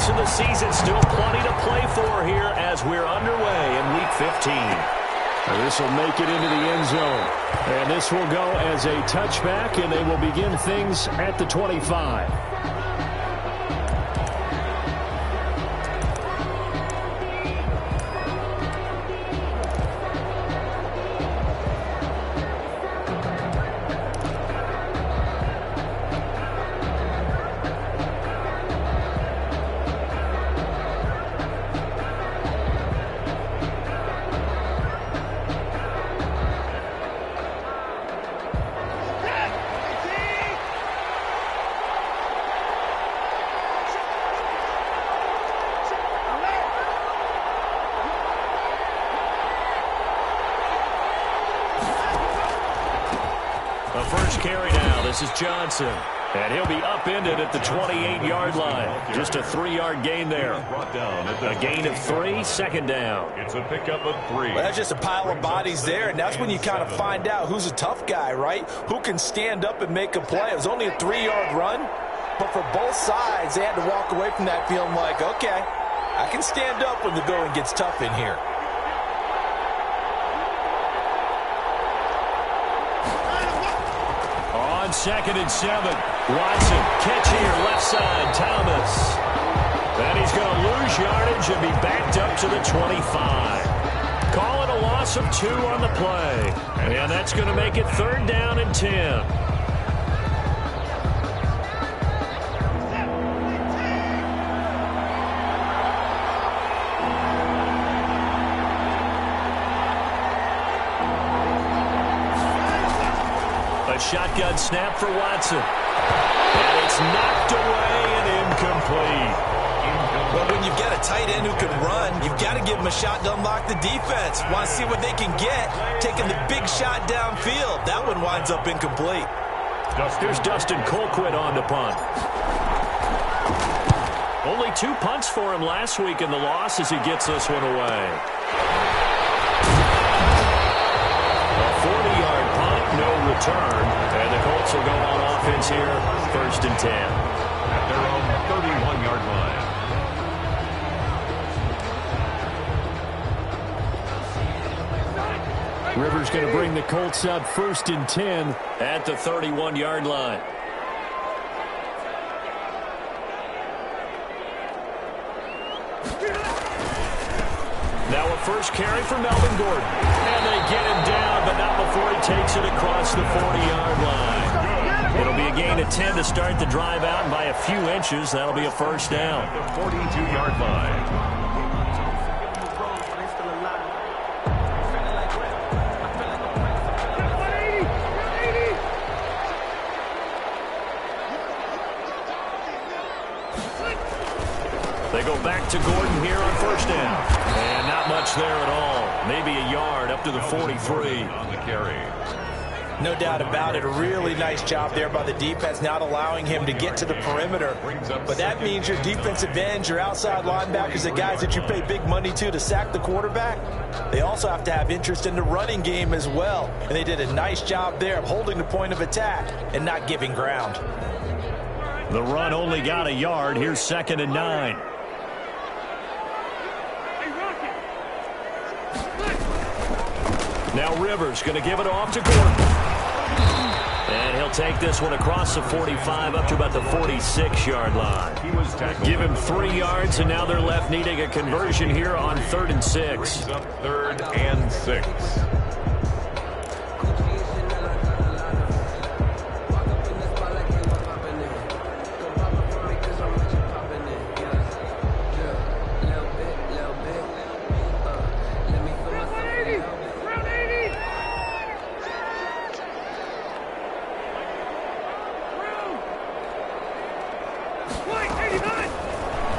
weeks of the season, still plenty to play for here as we're underway in Week 15. This will make it into the end zone. And this will go as a touchback, and they will begin things at the 25. First carry now. This is Johnson. And he'll be upended at the 28-yard line. Just a 3-yard gain there. A gain of 3, second down. It's a pickup of 3. Well, that's just a pile of bodies there, and that's when you kind of find out who's a tough guy, right? Who can stand up and make a play. It was only a 3-yard run, but for both sides, they had to walk away from that feeling like, okay, I can stand up when the going gets tough in here. On 2nd and 7, Watson, catch here, left side, Thomas. And he's going to lose yardage and be backed up to the 25. Call it a loss of 2 on the play. And that's going to make it 3rd down and 10. A shotgun snap for Watson. And it's knocked away and incomplete. Well, when you've got a tight end who can run, you've got to give him a shot to unlock the defense. Want to see what they can get, taking the big shot downfield. That one winds up incomplete. Here's Dustin Colquitt on the punt. Only 2 punts for him last week in the loss as he gets this one away. A 40-yard punt, no return. And the Colts will go on offense here, 1st and 10. At their own 31-yard line. Rivers going to bring the Colts up 1st and 10 at the 31-yard line. Now a first carry for Melvin Gordon. And they get him down, but not before he takes it across the 40-yard line. It'll be a gain of 10 to start the drive out, and by a few inches, that'll be a first down. At the 42-yard line. They go back to Gordon here on first down. And not much there at all. Maybe a yard up to the 43. On the carry. No doubt about it. A really nice job there by the defense, not allowing him to get to the perimeter. But that means your defensive ends, your outside linebackers, the guys that you pay big money to sack the quarterback, they also have to have interest in the running game as well. And they did a nice job there of holding the point of attack and not giving ground. The run only got a yard. Here's 2nd and 9. Now Rivers going to give it off to Gordon. And he'll take this one across the 45 up to about the 46-yard line. He was tackled. Give him 3 yards, and now they're left needing a conversion here on 3rd and 6. Up 3rd and 6.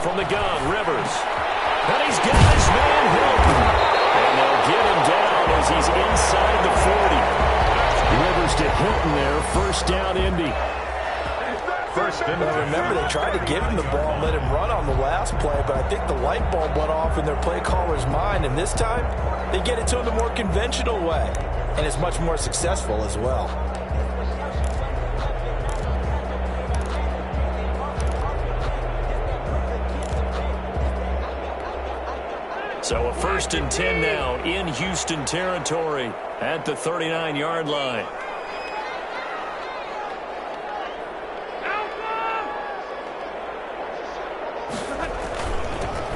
From the gun, Rivers. And he's got his man Hilton. And they'll get him down as he's inside the 40. Rivers to Hilton there, 1st down Indy. Well, remember, they tried to give him the ball and let him run on the last play, but I think the light bulb went off in their play caller's mind, and this time they get it to him the more conventional way, and it's much more successful as well. So a 1st and 10 now in Houston territory at the 39-yard line.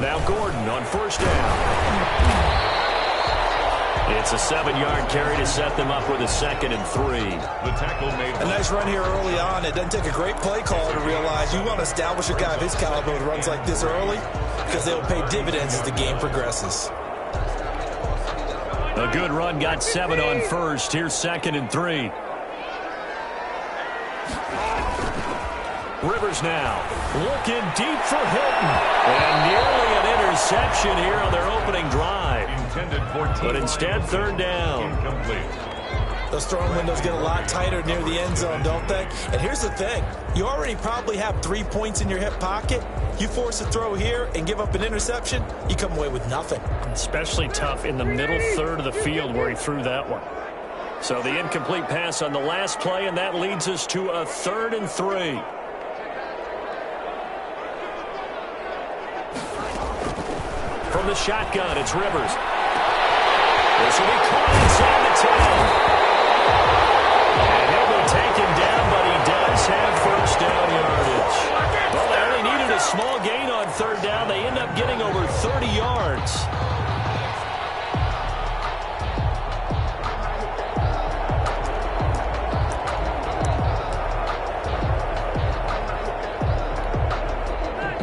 Now Gordon on 1st down. It's a 7-yard carry to set them up with a 2nd and 3. The tackle made a nice run here early on. It doesn't take a great play caller to realize you want to establish a guy of his caliber with runs like this early because they'll pay dividends as the game progresses. A good run, got 7 on 1st. Here's 2nd and 3. Rivers now looking deep for Hilton. And nearly an interception here on their opening drive. Intended for but instead 3rd down. Incomplete. Those throwing windows get a lot tighter near the end zone, don't they? And here's the thing. You already probably have 3 points in your hip pocket. You force a throw here and give up an interception, you come away with nothing. Especially tough in the middle third of the field where he threw that one. So the incomplete pass on the last play, and that leads us to a 3rd and 3. From the shotgun, it's Rivers. This will be caught inside the 10. And he'll be taken down, but he does have 1st down yardage. Well, they only needed a small gain on 3rd down. They end up getting over 30 yards.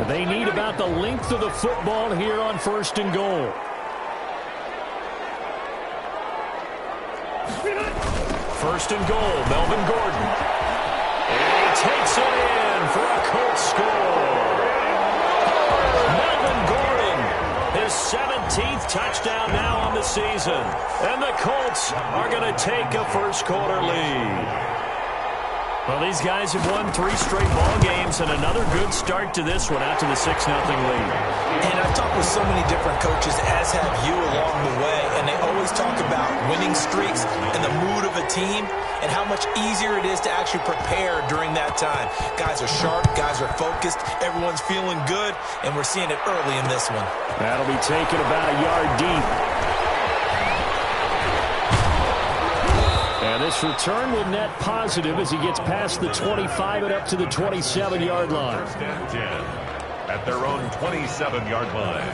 They need about the length of the football here on 1st and goal. First and goal, Melvin Gordon. And he takes it in for a Colts score. Melvin Gordon, his 17th touchdown now on the season. And the Colts are going to take a first-quarter lead. Well, these guys have won 3 straight ball games, and another good start to this one out to the 6-0 lead. And I've talked with so many different coaches, as have you along the way, and they always talk about winning streaks and the mood of a team and how much easier it is to actually prepare during that time. Guys are sharp, guys are focused, everyone's feeling good, and we're seeing it early in this one. That'll be taken about a yard deep. And this return will net positive as he gets past the 25 and up to the 27-yard line. 1st and 10 at their own 27-yard line.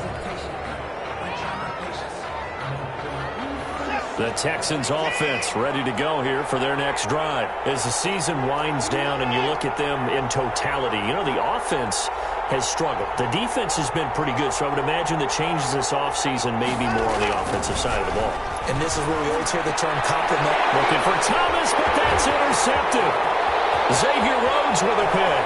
The Texans offense ready to go here for their next drive. As the season winds down and you look at them in totality, you know, the offense has struggled. The defense has been pretty good, so I would imagine the changes this offseason may be more on the offensive side of the ball. And this is where we always hear the term compliment. Looking for Thomas, but that's intercepted. Xavier Rhodes with a pick.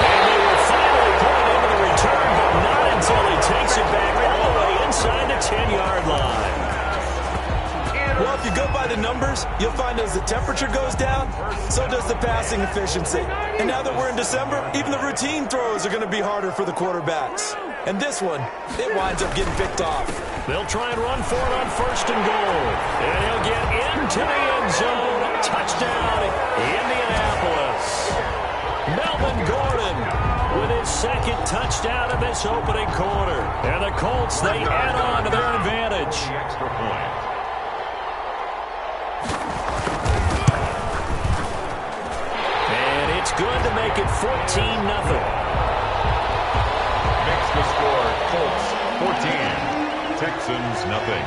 And they will finally put it into the return, but not until he takes it back all the way inside the 10-yard line. Well, if you go by the numbers, you'll find as the temperature goes down, so does the passing efficiency. And now that we're in December, even the routine throws are going to be harder for the quarterbacks. And this one, it winds up getting picked off. They'll try and run for it on 1st and goal. And he'll get into the end zone. Touchdown, Indianapolis. Melvin Gordon with his 2nd touchdown of this opening quarter. And the Colts, they add on to their advantage. The extra point. And it's good to make it 14-0. Makes the score Colts 14, Texans nothing.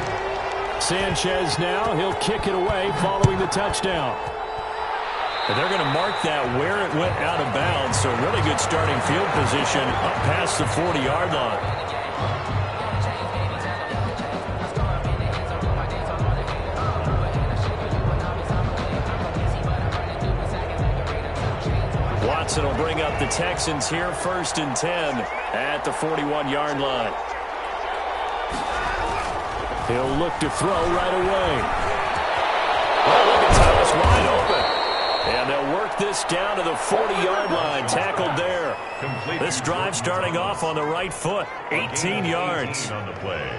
Sanchez now, he'll kick it away following the touchdown. And they're going to mark that where it went out of bounds, so really good starting field position up past the 40-yard line. Watson will bring up the Texans here, 1st and 10 at the 41-yard line. He'll look to throw right away. Oh, look at Thomas wide open. And they'll work this down to the 40-yard line, tackled there. This drive starting off on the right foot, 18 yards. On the play.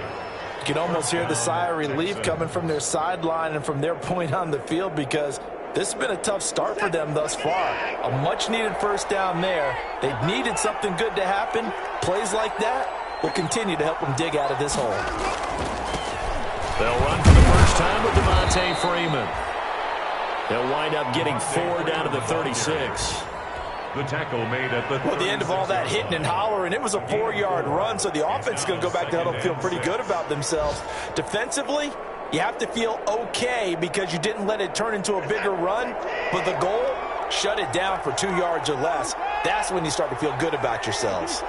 You can almost hear the sigh of relief coming from their sideline and from their point on the field because this has been a tough start for them thus far. A much-needed 1st down there. They needed something good to happen. Plays like that, will continue to help them dig out of this hole. They'll run for the first time with Devontae Freeman. They'll wind up getting 4 down to the 36. The tackle made at the the end of all that hitting and hollering, it was a 4-yard run, so the offense is going to go back to huddle and feel pretty good about themselves. Defensively, you have to feel okay because you didn't let it turn into a bigger run, but the goal, shut it down for 2 yards or less. That's when you start to feel good about yourselves.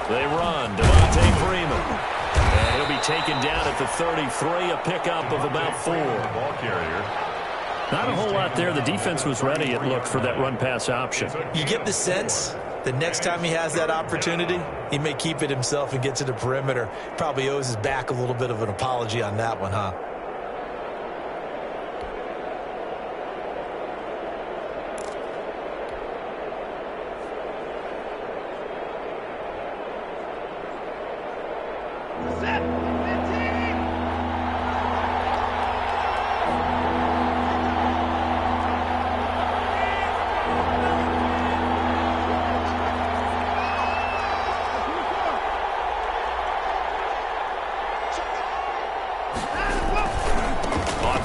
They run, Devontae Freeman. And he'll be taken down at the 33, a pickup of about 4. Ball carrier. Not a whole lot there. The defense was ready, it looked, for that run-pass option. You get the sense the next time he has that opportunity, he may keep it himself and get to the perimeter. Probably owes his back a little bit of an apology on that one, huh?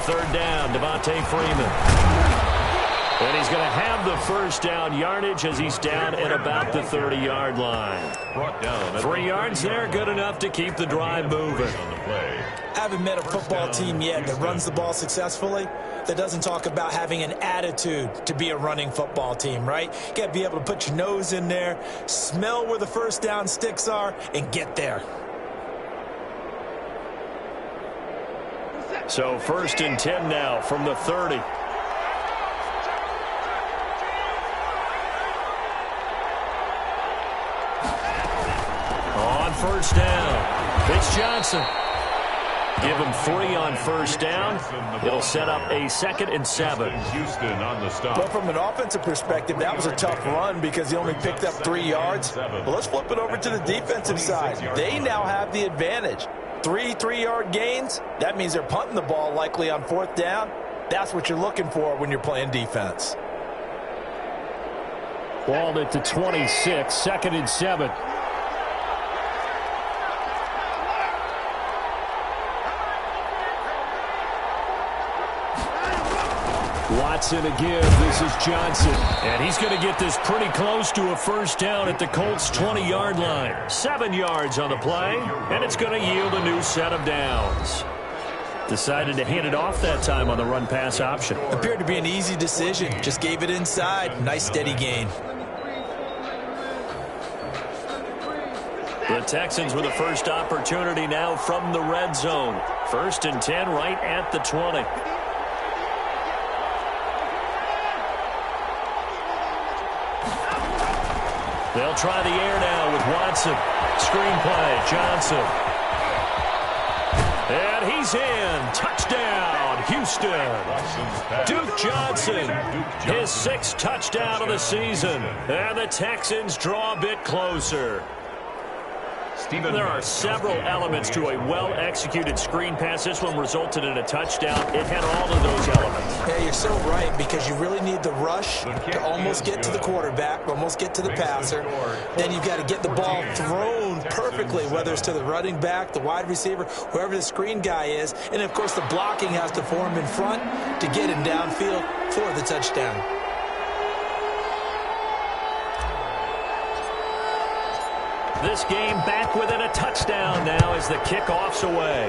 Third down, Devontae Freeman. And he's going to have the first down yardage as he's down at about the 30-yard line. Brought down 3 yards there, good enough to keep the drive moving. On the play. I haven't met a football team yet that runs the ball successfully that doesn't talk about having an attitude to be a running football team, right? You got to be able to put your nose in there, smell where the first down sticks are, and get there. So 1st and 10 now from the 30. On first down, it's Johnson. Give him 3 on first down. It'll set up a 2nd and 7. Houston on the stop. Well, from an offensive perspective, that was a tough run because he only picked up 3 yards. But let's flip it over to the defensive side. They now have the advantage. 3 3-yard gains, that means they're punting the ball likely on 4th down. That's what you're looking for when you're playing defense. Balled at the 26, 2nd and 7. Watson again. This is Johnson. And he's going to get this pretty close to a first down at the Colts' 20-yard line. 7 yards on the play, and it's going to yield a new set of downs. Decided to hand it off that time on the run-pass option. Appeared to be an easy decision. Just gave it inside. Nice steady gain. The Texans with the first opportunity now from the red zone. 1st and 10 right at the 20. They'll try the air now with Watson. Screenplay, Johnson. And he's in. Touchdown, Houston. Duke Johnson, his 6th touchdown of the season. And the Texans draw a bit closer. There are several elements to a well-executed screen pass. This one resulted in a touchdown. It had all of those elements. Yeah, you're so right, because you really need the rush to almost get to the quarterback, almost get to the passer. Then you've got to get the ball thrown perfectly, whether it's to the running back, the wide receiver, whoever the screen guy is. And, of course, the blocking has to form in front to get him downfield for the touchdown. This game back within a touchdown now as the kickoff's away.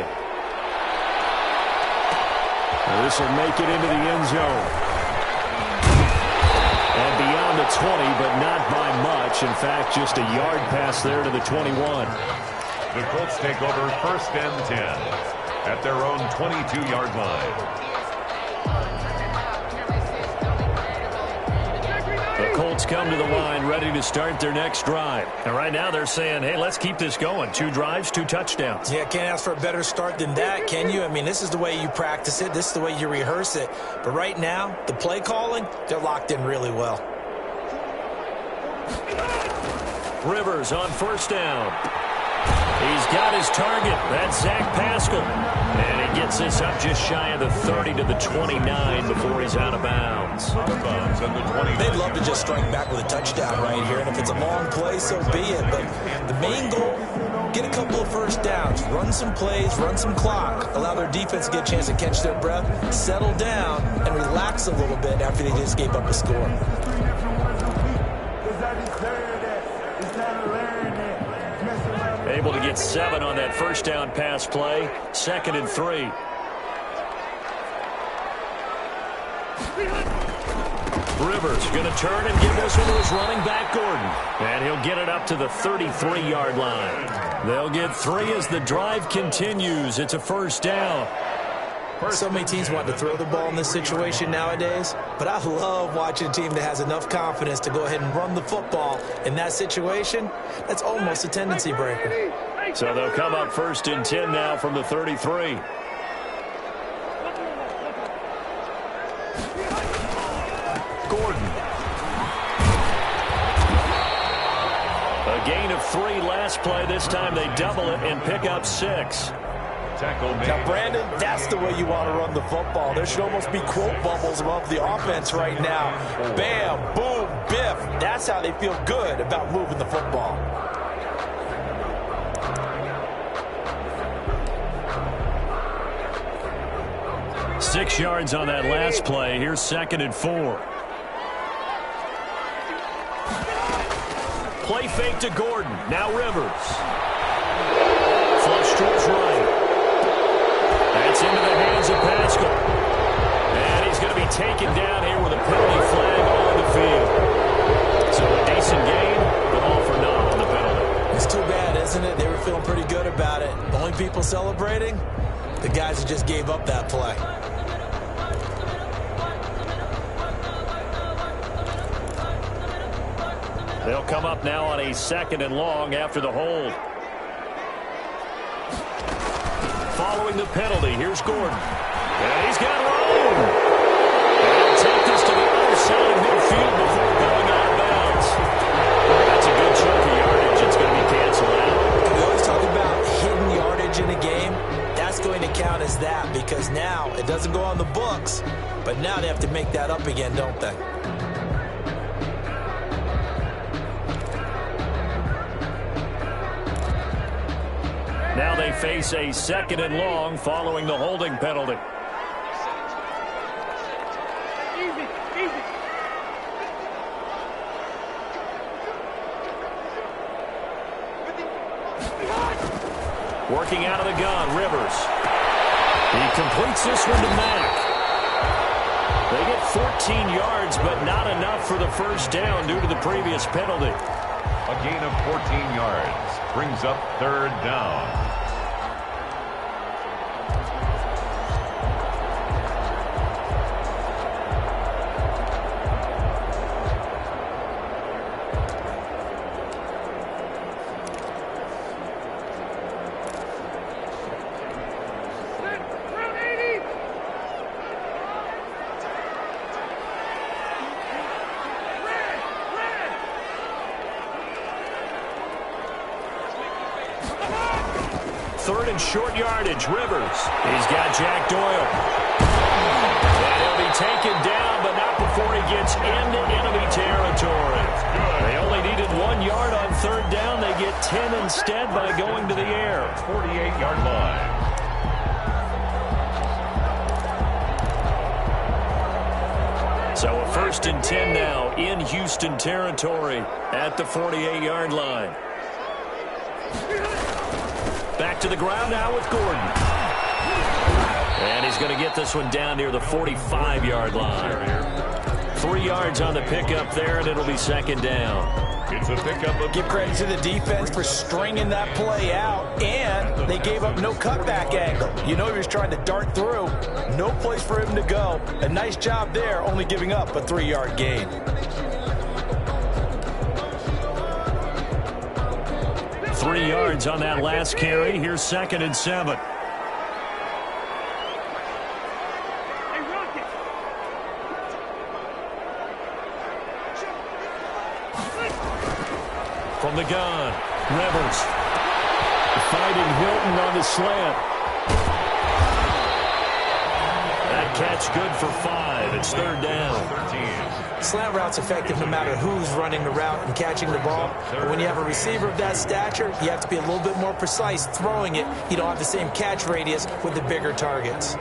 This will make it into the end zone. And beyond the 20, but not by much. In fact, just a yard pass there to the 21. The Colts take over 1st and 10 at their own 22-yard line. The Colts come to the line ready to start their next drive. And right now they're saying, hey, let's keep this going. 2 drives, 2 touchdowns. Yeah, can't ask for a better start than that, can you? I mean, this is the way you practice it. This is the way you rehearse it. But right now, the play calling, they're locked in really well. Rivers on first down. He's got his target. That's Zach Pascal. And he gets this up just shy of the 30 to the 29 before he's out of bounds. They'd love to just strike back with a touchdown right here. And if it's a long play, so be it. But the main goal, get a couple of first downs, run some plays, run some clock, allow their defense to get a chance to catch their breath, settle down, and relax a little bit after they just gave up a score. Able to get 7 on that first down pass play. 2nd and 3. Rivers going to turn and give this one to his running back, Gordon. And he'll get it up to the 33-yard line. They'll get 3 as the drive continues. It's a first down. So many teams want to throw the ball in this situation nowadays, but I love watching a team that has enough confidence to go ahead and run the football. In that situation, that's almost a tendency breaker. So they'll come up 1st and 10 now from the 33. Gordon. A gain of 3 last play. This time they double it and pick up 6. Now, Brandon, that's the way you want to run the football. There should almost be quote bubbles above the offense right now. Bam, boom, biff. That's how they feel good about moving the football. Six yards on that last play. Here's 2nd and 4. Play fake to Gordon. Now Rivers. Flush to his right. That's into the hands of Pascal. And he's going to be taken down here with a penalty flag on the field. So a decent game, but all for naught on the penalty. It's too bad, isn't it? They were feeling pretty good about it. The only people celebrating, the guys who just gave up that play. They'll come up now on a 2nd and long after the hold. Following the penalty, here's Gordon. And he's got room. And he'll take this to the other side of midfield before going out of bounds. That's a good chunk of yardage. It's going to be canceled out. We always talk about hidden yardage in a game. That's going to count as that because now it doesn't go on the books, but now they have to make that up again, don't they? Now they face a 2nd and long following the holding penalty. Working out of the gun, Rivers. He completes this one to Mack. They get 14 yards, but not enough for the first down due to the previous penalty. A gain of 14 yards brings up 3rd down. Short yardage, Rivers. He's got Jack Doyle. And he'll be taken down, but not before he gets into enemy territory. They only needed 1 yard on 3rd down. They get 10 instead by going to the air. 48-yard line. So a 1st and 10 now in Houston territory at the 48-yard line. Back to the ground now with Gordon. And he's going to get this one down near the 45-yard line. 3 yards on the pickup there, and it'll be 2nd down. It's a pickup. Give credit to the defense for stringing that play out, and they gave up no cutback angle. You know he was trying to dart through. No place for him to go. A nice job there, only giving up a 3-yard gain. Three yards on that last carry. Here's 2nd and 7. From the gun, Rivers. finding Hilton on the slant. That catch good for 5. It's third down. Slant route's effective no matter who's running the route and catching the ball. But when you have a receiver of that stature, you have to be a little bit more precise throwing it. You don't have the same catch radius with the bigger targets.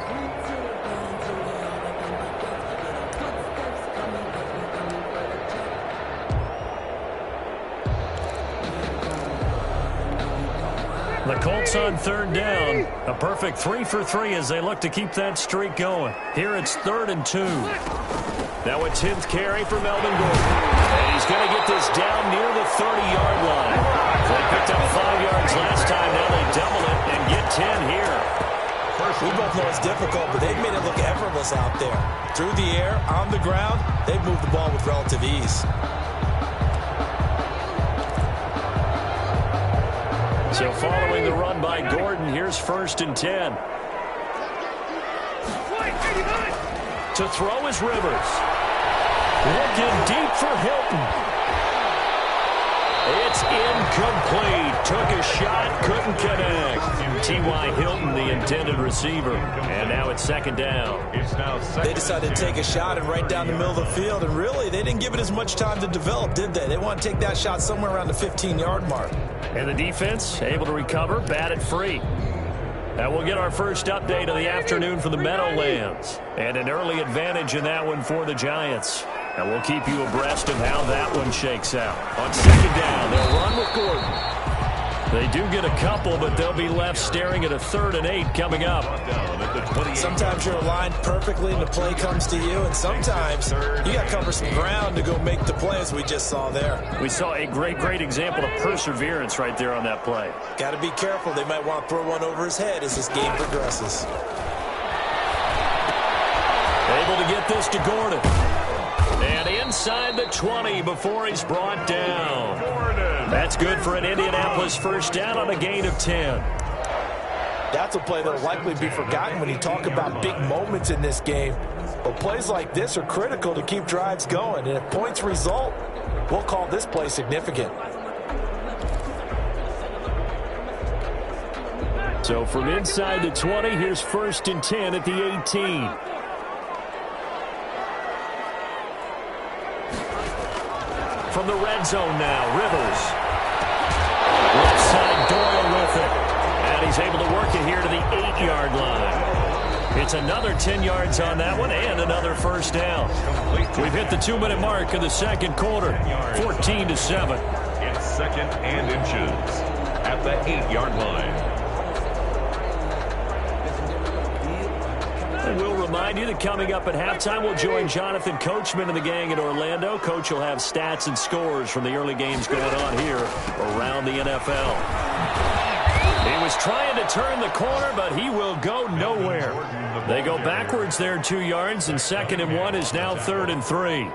The Colts on third down. A perfect 3 for 3 as they look to keep that streak going. Here it's 3rd and 2. Now a 10th carry for Melvin Gordon. And he's going to get this down near the 30-yard line. They picked up 5 yards last time. Now they double it and get 10 here. We both know it's difficult, but they've made it look effortless out there. Through the air, on the ground, they've moved the ball with relative ease. So following the run by Gordon, here's 1st and 10. To throw is Rivers. Looking deep for Hilton. It's incomplete. Took a shot, couldn't connect. T.Y. Hilton, the intended receiver. And now it's 2nd down. They decided to take a shot and right down the middle of the field, and really, they didn't give it as much time to develop, did they? They want to take that shot somewhere around the 15-yard mark. And the defense able to recover, bat it free. And we'll get our first update of the afternoon for the Meadowlands. And an early advantage in that one for the Giants. And we'll keep you abreast of how that one shakes out. On 2nd down, they'll run with Gordon. They do get a couple, but they'll be left staring at a 3rd and 8 coming up. Sometimes you're aligned perfectly and the play comes to you, and sometimes you got to cover some ground to go make the play, as we just saw there. We saw a great example of perseverance right there on that play. Got to be careful. They might want to throw one over his head as this game progresses. Able to get this to Gordon. And inside the 20 before he's brought down. That's good for an Indianapolis first down on a gain of 10. That's a play that will likely be forgotten when you talk about big moments in this game. But plays like this are critical to keep drives going. And if points result, we'll call this play significant. So from inside the 20, here's 1st and 10 at the 18. From the red zone now, Rivers. Left side, Doyle with it. And he's able to work it here to the 8-yard line. It's another 10 yards on that one and another first down. We've hit the 2-minute mark of the 2nd quarter, 14-7. It's 2nd and inches at the 8-yard line. And we'll remind you that coming up at halftime, we'll join Jonathan Coachman and the gang in Orlando. Coach will have stats and scores from the early games going on here around the NFL. He was trying to turn the corner, but he will go nowhere. They go backwards there 2 yards, and 2nd and 1 is now 3rd and 3.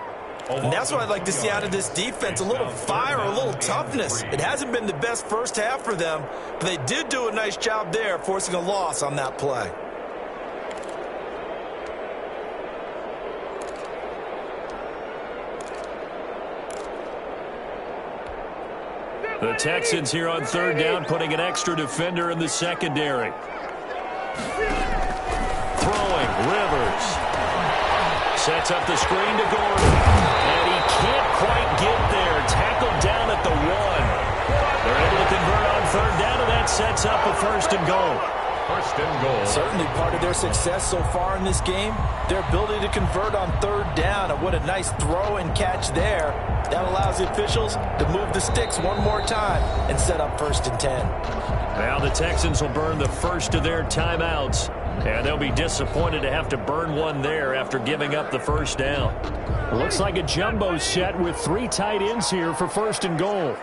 And that's what I'd like to see out of this defense, a little fire, a little toughness. It hasn't been the best first half for them, but they did do a nice job there, forcing a loss on that play. The Texans here on 3rd down, putting an extra defender in the secondary. Throwing, Rivers. Sets up the screen to Gordon. And he can't quite get there. Tackled down at the 1. They're able to convert on 3rd down, and that sets up a 1st and goal. 1st and goal. Certainly part of their success so far in this game, their ability to convert on 3rd down, and what a nice throw and catch there. That allows the officials to move the sticks one more time and set up 1st and 10. Now the Texans will burn the first of their timeouts, and they'll be disappointed to have to burn one there after giving up the first down. Looks like a jumbo set with 3 tight ends here for 1st and goal.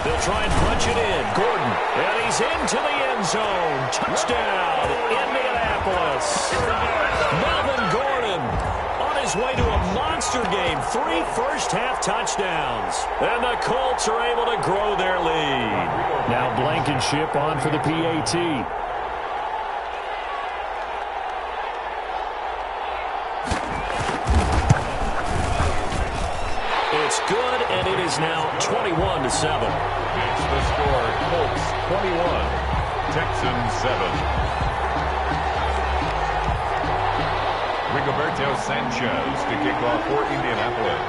They'll try and punch it in. Gordon, and he's into the end zone. Touchdown, Indianapolis. Melvin Gordon on his way to a monster game. 3 first-half touchdowns. And the Colts are able to grow their lead. Now Blankenship on for the PAT. It's looks good, and it is now 21-7. It's the score, Colts 21, Texans 7. Rigoberto Sanchez to kick off for Indianapolis.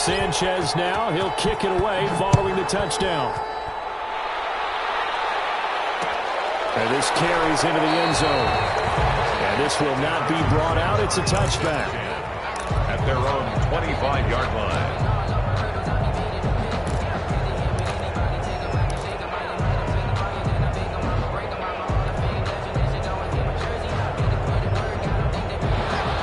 Sanchez now, he'll kick it away following the touchdown. And this carries into the end zone. And this will not be brought out. It's a touchback. At their own 25-yard line.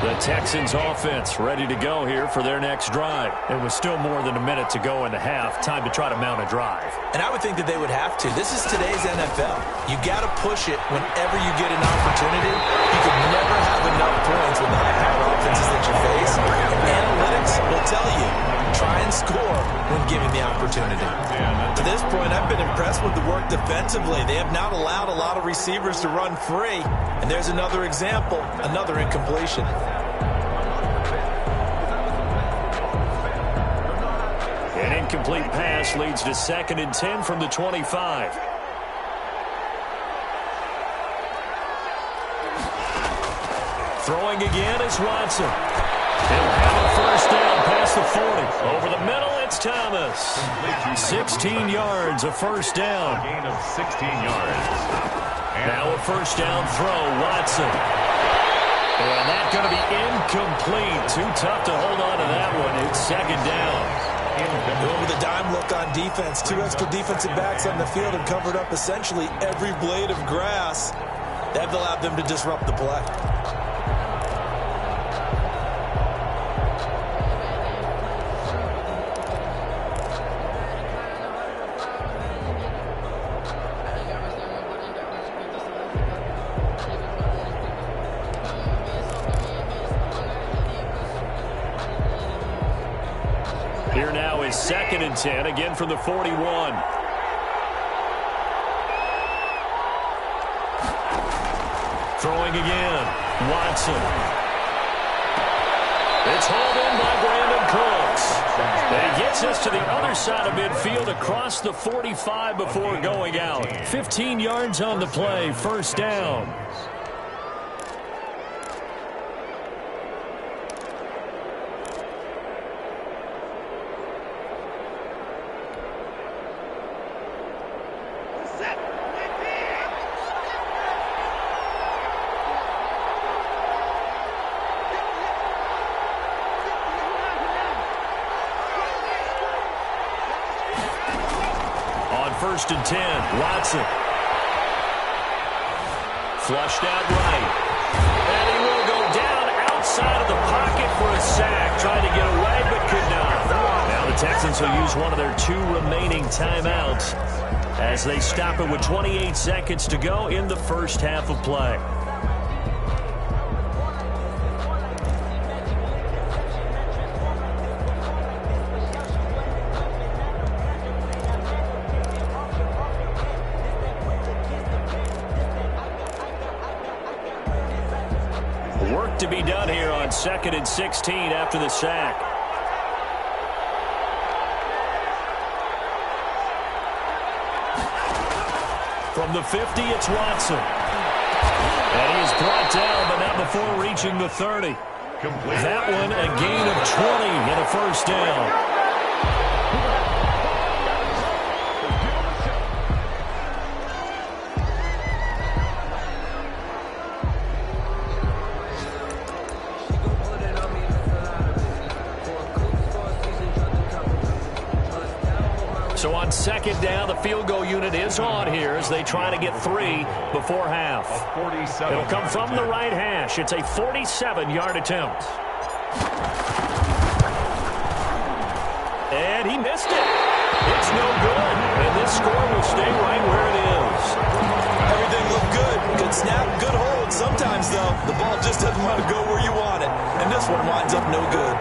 The Texans offense ready to go here for their next drive. It was still more than a minute to go in the half. Time to try to mount a drive. And I would think that they would have to. This is today's NFL. You got to push it whenever you get an opportunity. You can never have enough points with the high-powered offenses that you face. Analytics will tell you, try and score when given the opportunity. To this point, I've been impressed with the work defensively. They have not allowed a lot of receivers to run free. And there's another example, another incompletion. An incomplete pass leads to 2nd and 10 from the 25. Throwing again is Watson. He'll have a first down past the 40. Over the middle, it's Thomas. 16 yards, a first down. Gain of 16 yards. Now a first down throw, Watson. And that's going to be incomplete. Too tough to hold on to that one. It's 2nd down. Going with a dime look on defense. 2 extra defensive backs on the field and covered up essentially every blade of grass. That allowed them to disrupt the play. Here now is 2nd and 10, again from the 41. Throwing again, Watson. It's hauled in by Brandon Cooks. And he gets us to the other side of midfield across the 45 before going out. 15 yards on the play, first down. First and 10, Watson. Flushed out right. And he will go down outside of the pocket for a sack. Trying to get away, but could not. Now the Texans will use one of their 2 remaining timeouts as they stop it with 28 seconds to go in the first half of play. To be done here on 2nd and 16 after the sack. From the 50, it's Watson. And he is brought down, but not before reaching the 30. That one, a gain of 20 and a first down. So on 2nd down, the field goal unit is on here as they try to get 3 before half. It'll come from the right hash. It's a 47-yard attempt. And he missed it. It's no good. And this score will stay right where it is. Everything looked good. Good snap, good hold. Sometimes, though, the ball just doesn't want to go where you want it. And this one winds up no good.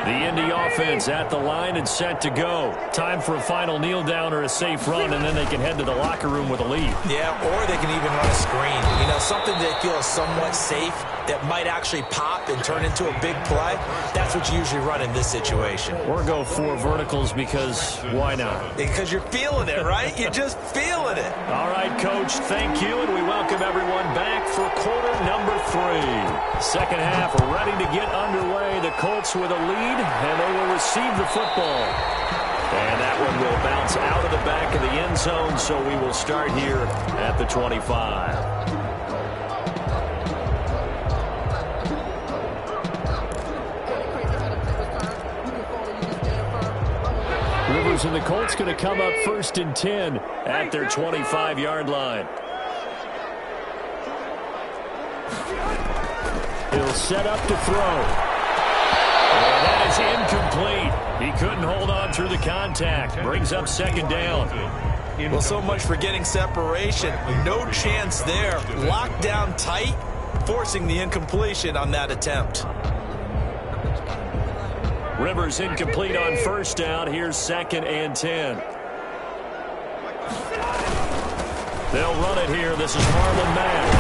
The Indy offense at the line and set to go. Time for a final kneel down or a safe run, and then they can head to the locker room with a lead. Yeah, or they can even run a screen. You know, something they feel is somewhat safe that might actually pop and turn into a big play. That's what you usually run in this situation. Or go 4 verticals because why not? Because you're feeling it, right? You're just feeling it. All right, Coach, thank you, and we welcome everyone back for quarter number 3. Second half ready to get underway. The Colts with a lead, and they will receive the football. And that one will bounce out of the back of the end zone, so we will start here at the 25. Rivers and the Colts going to come up 1st and 10 at their 25-yard line. He'll set up to throw. And that is incomplete. He couldn't hold on through the contact. Brings up 2nd down. Well, so much for getting separation. No chance there. Locked down tight, forcing the incompletion on that attempt. Rivers incomplete on 1st down. Here's 2nd and 10. They'll run it here. This is Marlon Mack.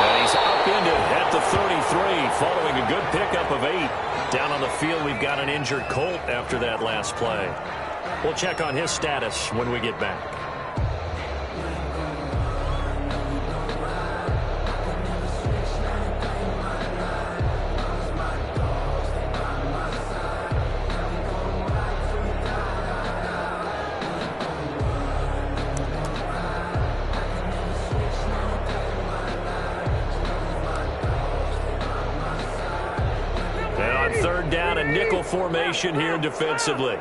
And he's upended at the 33 following a good pickup of 8. Down on the field, we've got an injured Colt after that last play. We'll check on his status when we get back. Down a nickel formation here defensively.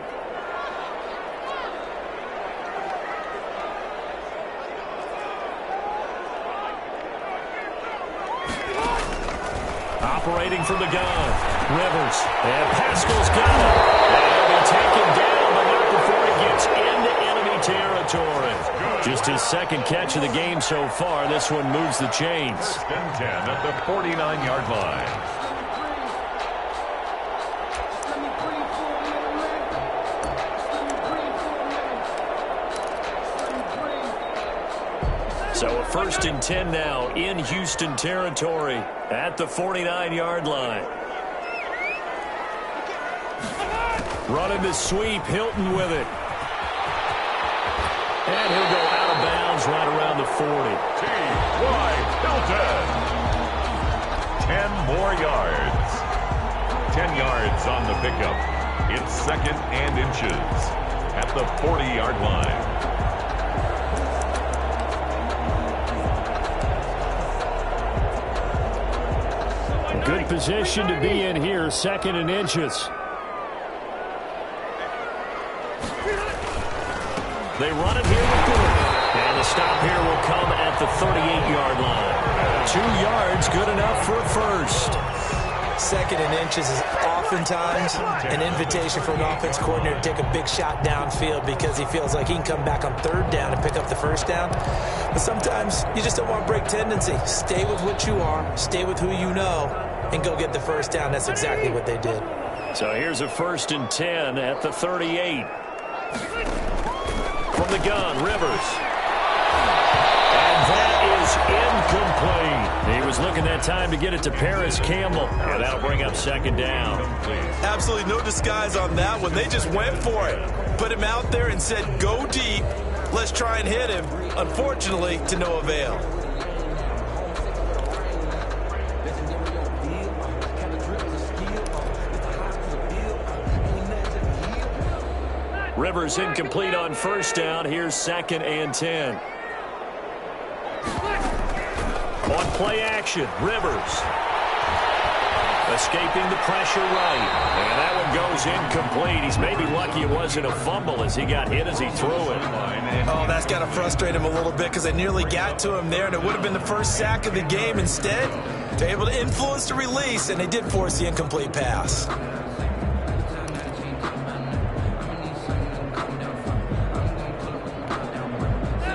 Operating from the gun. Rivers. And Pascal's got it. And he'll be taken down, but not before he gets into enemy territory. Just his 2nd catch of the game so far. This one moves the chains. 1st and 10 at the 49-yard line. So a 1st and 10 now in Houston territory at the 49-yard line. Running the sweep, Hilton with it. And he'll go out of bounds right around the 40. T.Y. Hilton. 10 more yards. 10 yards on the pickup. It's 2nd and inches at the 40-yard line. Good position to be in here, 2nd and inches. They run it here with Gordon. And the stop here will come at the 38-yard line. 2 yards, good enough for a first. 2nd and inches is oftentimes an invitation for an offense coordinator to take a big shot downfield because he feels like he can come back on 3rd down and pick up the 1st down. But sometimes you just don't want to break tendency. Stay with what you are, stay with who you know, and go get the 1st down. That's exactly what they did. So here's a 1st and 10 at the 38. From the gun, Rivers. And that is incomplete. He was looking that time to get it to Paris Campbell. And that'll bring up 2nd down. Absolutely no disguise on that one. They just went for it. Put him out there and said, go deep. Let's try and hit him. Unfortunately, to no avail. Rivers incomplete on 1st down. Here's 2nd and 10. On play action, Rivers. Escaping the pressure right. And that one goes incomplete. He's maybe lucky it wasn't a fumble as he got hit as he threw it. Oh, that's got to frustrate him a little bit because they nearly got to him there, and it would have been the first sack of the game. Instead, they're able to influence the release, and they did force the incomplete pass.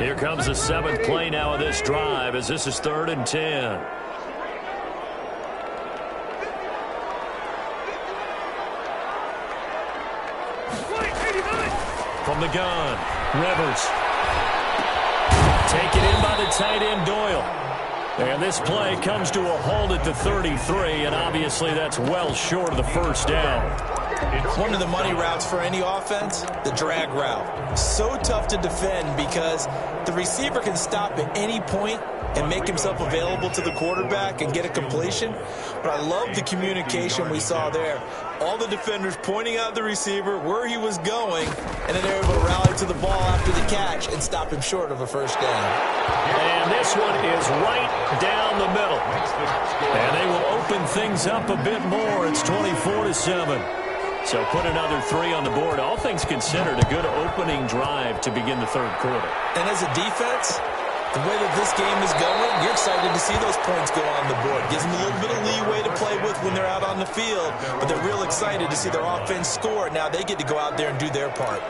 Here comes the 7th play now of this drive as this is 3rd and 10. From the gun, Rivers. Taken in by the tight end, Doyle. And this play comes to a halt at the 33, and obviously that's well short of the first down. One of the money routes for any offense, the drag route. So tough to defend because the receiver can stop at any point and make himself available to the quarterback and get a completion. But I love the communication we saw there. All the defenders pointing out the receiver, where he was going, and then they're able to rally to the ball after the catch and stop him short of a first down. And this one is right down the middle. And they will open things up a bit more. It's 24-7. So put another 3 on the board. All things considered, a good opening drive to begin the third quarter. And as a defense, the way that this game is going, you're excited to see those points go on the board. Gives them a little bit of leeway to play with when they're out on the field, but they're real excited to see their offense score. Now they get to go out there and do their part.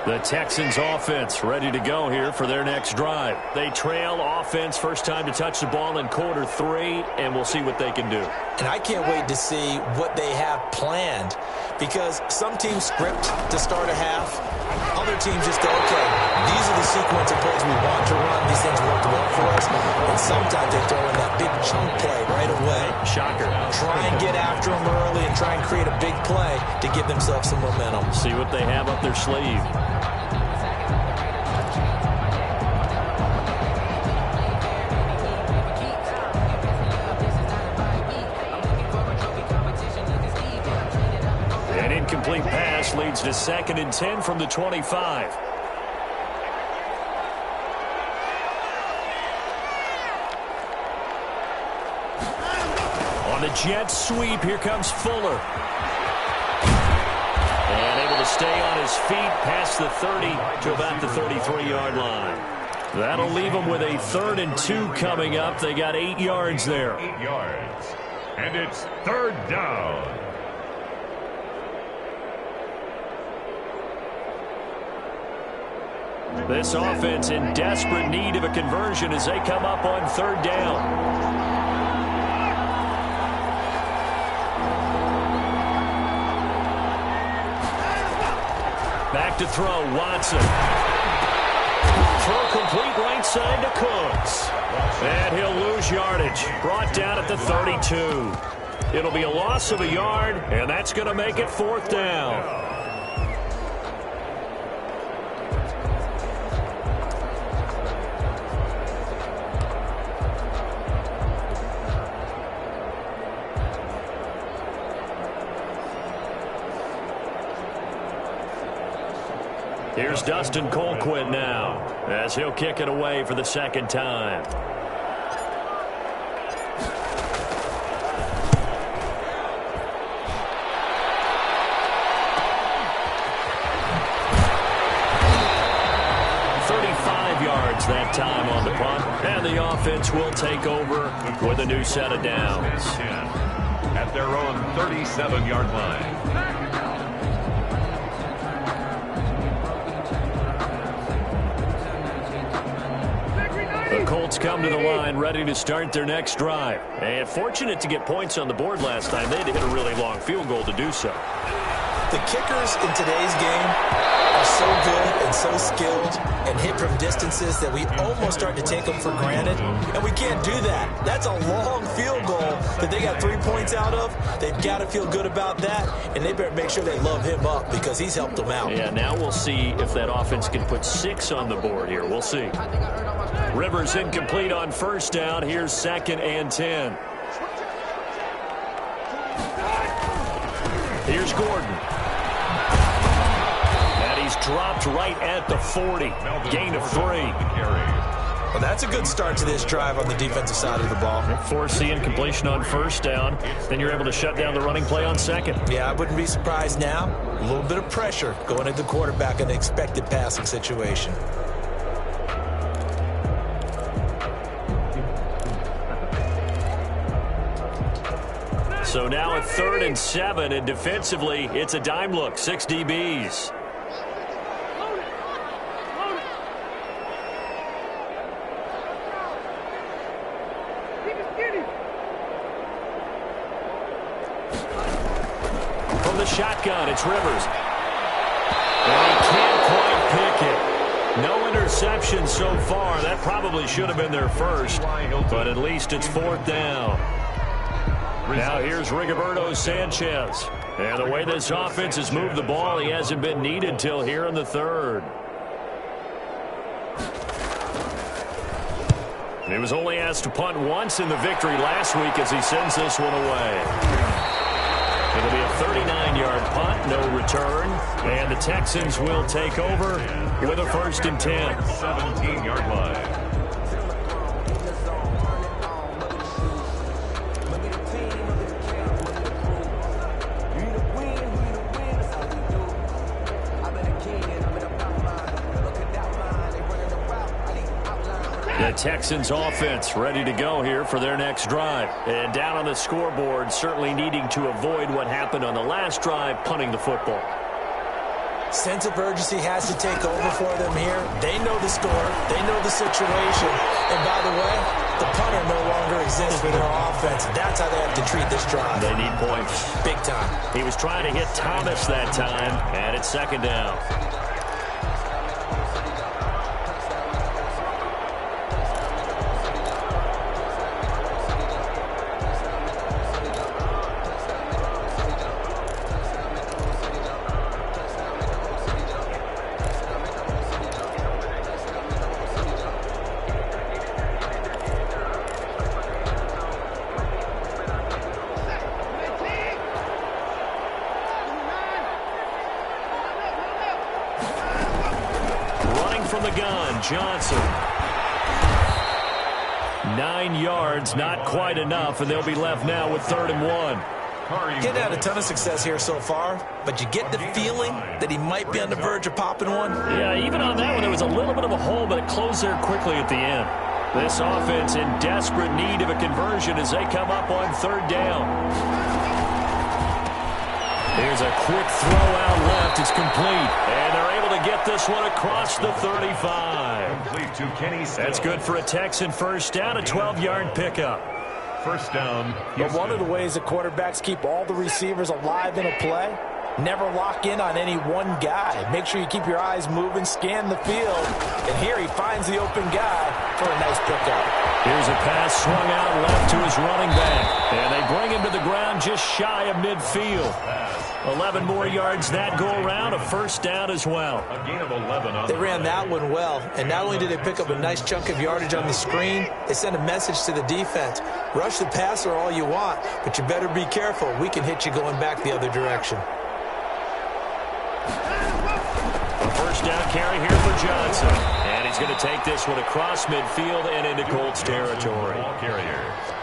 The Texans offense ready to go here for their next drive. They trail offense, first time to touch the ball in quarter 3, and we'll see what they can do. And I can't wait to see what they have planned, because some teams script to start a half. Other teams just go, okay, these are the sequence of plays we want to run. These things work well for us. And sometimes they throw in that big chunk play right away. Shocker. Try and get after them early and try and create a big play to give themselves some momentum. See what they have up their sleeve. An incomplete pass leads to 2nd and 10 from the 25. On the jet sweep, here comes Fuller. And able to stay on his feet past the 30 to about the 33-yard line. That'll leave them with a 3rd and 2 coming up. They got 8 yards there. 8 yards. And it's 3rd down. This offense in desperate need of a conversion as they come up on 3rd down. Back to throw, Watson. Throw complete right side to Cooks. And he'll lose yardage. Brought down at the 32. It'll be a loss of a yard, and that's going to make it 4th down. Here's Dustin Colquitt now, as he'll kick it away for the 2nd time. That time on the punt, and the offense will take over with a new set of downs. At their own 37-yard line. The Colts come to the line ready to start their next drive. And fortunate to get points on the board last time. They had to hit a really long field goal to do so. The kickers in today's game are so good and so skilled and hit from distances that we almost start to take them for granted. And we can't do that. That's a long field goal that they got 3 points out of. They've got to feel good about that, and they better make sure they love him up because he's helped them out. Yeah, now we'll see if that offense can put 6 on the board here. We'll see. Rivers incomplete on 1st down. Here's 2nd and 10. Here's Gordon. And he's dropped right at the 40. Gain of 3. Well, that's a good start to this drive on the defensive side of the ball. Force the incompletion on 1st down. Then you're able to shut down the running play on 2nd. Yeah, I wouldn't be surprised now. A little bit of pressure going at the quarterback in the expected passing situation. So now a 3rd and 7, and defensively, it's a dime look. 6 DBs. From the shotgun, it's Rivers. And he can't quite pick it. No interception so far. That probably should have been their first, but at least it's 4th down. Now here's Rigoberto Sanchez. And the way this offense has moved the ball, he hasn't been needed till here in the 3rd. And he was only asked to punt once in the victory last week as he sends this one away. It'll be a 39-yard punt, no return. And the Texans will take over with a 1st and 10. 17-yard line. The Texans offense ready to go here for their next drive. And down on the scoreboard, certainly needing to avoid what happened on the last drive, punting the football. Sense of urgency has to take over for them here. They know the score. They know the situation. And by the way, the punter no longer exists for their offense. That's how they have to treat this drive. They need points. Big time. He was trying to hit Thomas that time, and it's 2nd down. Johnson. 9 yards, not quite enough, and they'll be left now with 3rd and 1. Getting had a ton of success here so far, but you get the feeling that he might be on the verge of popping one. Yeah, even on that one, there was a little bit of a hole, but it closed there quickly at the end. This offense in desperate need of a conversion as they come up on 3rd down. Here's a quick throw out left. It's complete. And they're able to get this one across the 35. Complete to Kenny Still. That's good for a Texan 1st down, a 12-yard pickup. 1st down. But one of the ways that quarterbacks keep all the receivers alive in a play, never lock in on any one guy. Make sure you keep your eyes moving, scan the field. And here he finds the open guy for a nice pickup. Here's a pass swung out left to his running back. And they bring him to the ground just shy of midfield. 11 more yards that go around, a 1st down as well. A gain of 11. They ran that one well, and not only did they pick up a nice chunk of yardage on the screen, they sent a message to the defense. Rush the passer all you want, but you better be careful. We can hit you going back the other direction. A 1st down carry here for Johnson. And he's going to take this one across midfield and into Colts territory.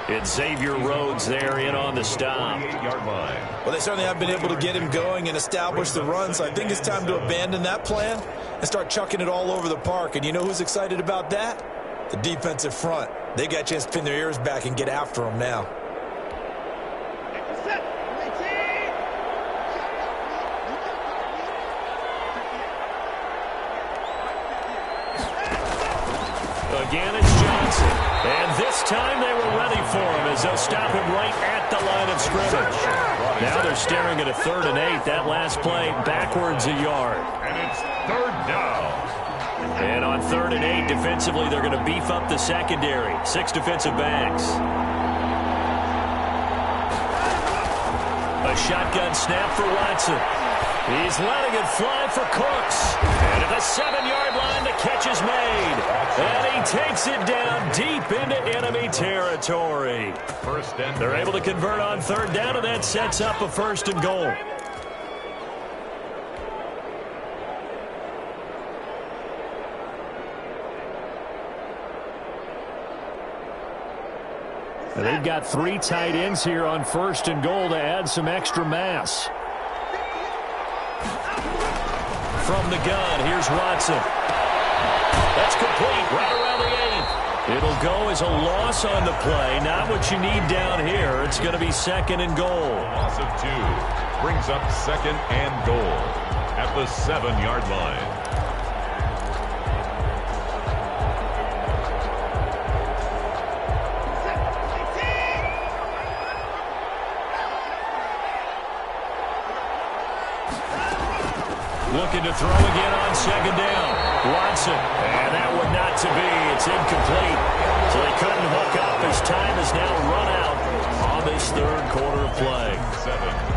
It's Xavier Rhodes there in on the stop. Well, they certainly have been able to get him going and establish the run, so I think it's time to abandon that plan and start chucking it all over the park. And you know who's excited about that? The defensive front. They got a chance to pin their ears back and get after him now. Again, it's Johnson. And this time they were ready for him as they'll stop him right at the line of scrimmage. Now they're staring at a 3rd and 8. That last play backwards a yard. And it's 3rd down. And on 3rd and 8, defensively, they're going to beef up the secondary. 6 defensive backs. A shotgun snap for Watson. He's letting it fly for Cooks. And at the 7-yard line, the catch is made. And he takes it down deep into enemy territory. They're able to convert on 3rd down, and that sets up a 1st and goal. And they've got 3 tight ends here on 1st and goal to add some extra mass. From the gun, here's Watson. That's complete right around the 8. It'll go as a loss on the play. Not what you need down here. It's going to be 2nd and goal. Loss of 2 brings up 2nd and goal at the 7-yard line. Looking to throw again on second down. Watson. And that one not to be. It's incomplete. So they couldn't hook up. His time is now run out on this third quarter of play. 7.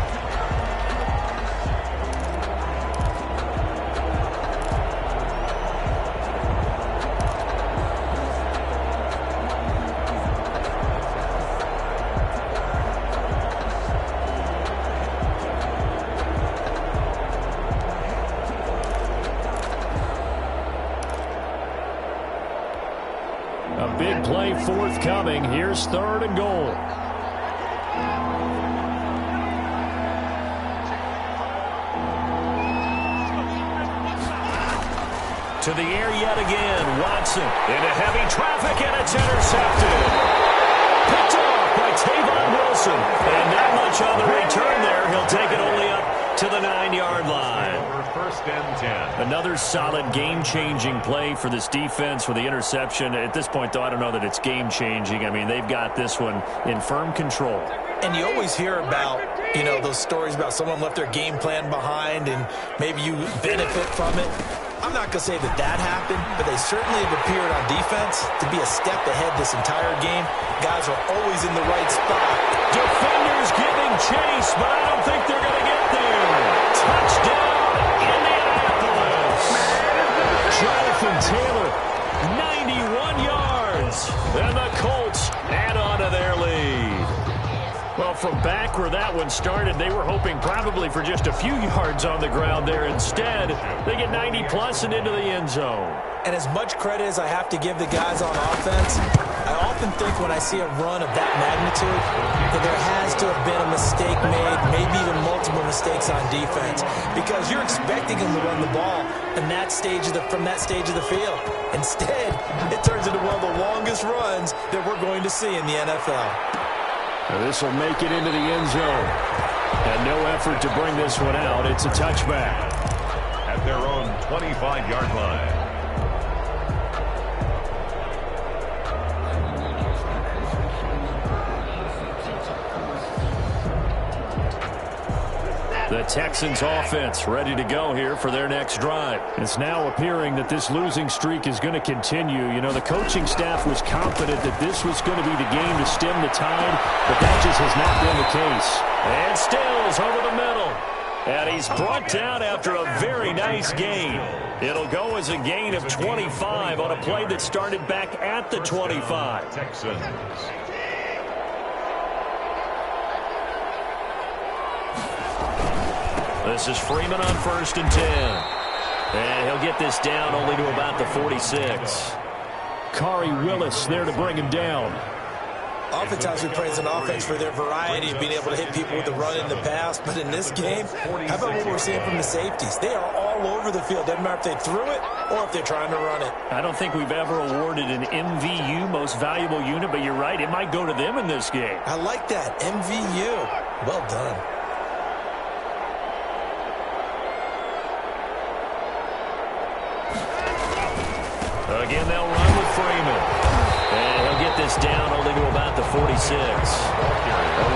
A big play forthcoming. Here's third and goal. To the air yet again. Watson into heavy traffic, and it's intercepted. Picked off by Tavon Wilson. And not much on the return there. He'll take it only up to the 9-yard line. First and 10. Another solid game-changing play for this defense with the interception. At this point, though, I don't know that it's game-changing. I mean, they've got this one in firm control. And you always hear about, those stories about someone left their game plan behind and maybe you benefit from it. I'm not going to say that happened, but they certainly have appeared on defense to be a step ahead this entire game. Guys are always in the right spot. Defenders giving chase, but I don't think they're going to get there. Touchdown, Indianapolis. Jonathan Taylor, 91 yards. And the Colts add on to their lead. Well, from back where that one started, they were hoping probably for just a few yards on the ground there. Instead, they get 90-plus and into the end zone. And as much credit as I have to give the guys on offense, I often think when I see a run of that magnitude that there has to have been a mistake made, maybe even multiple mistakes on defense, because you're expecting them to run the ball from that stage of the field. Instead, it turns into one of the longest runs that we're going to see in the NFL. Now this will make it into the end zone. And no effort to bring this one out. It's a touchback. At their own 25-yard line. The Texans offense ready to go here for their next drive. It's now appearing that this losing streak is going to continue. The coaching staff was confident that this was going to be the game to stem the tide, but that just has not been the case. And Stills over the middle. And he's brought down after a very nice gain. It'll go as a gain of 25 on a play that started back at the 25. Texans. This is Freeman on 1st and 10. And he'll get this down only to about the 46. Kari Willis there to bring him down. Oftentimes we praise an offense for their variety of being able to hit people with the run in the pass. But in this game, how about what we're seeing from the safeties? They are all over the field. Doesn't matter if they threw it or if they're trying to run it. I don't think we've ever awarded an MVU, most valuable unit, but you're right. It might go to them in this game. I like that. MVU. Well done. Again, they'll run with Freeman. And he'll get this down only to about the 46. A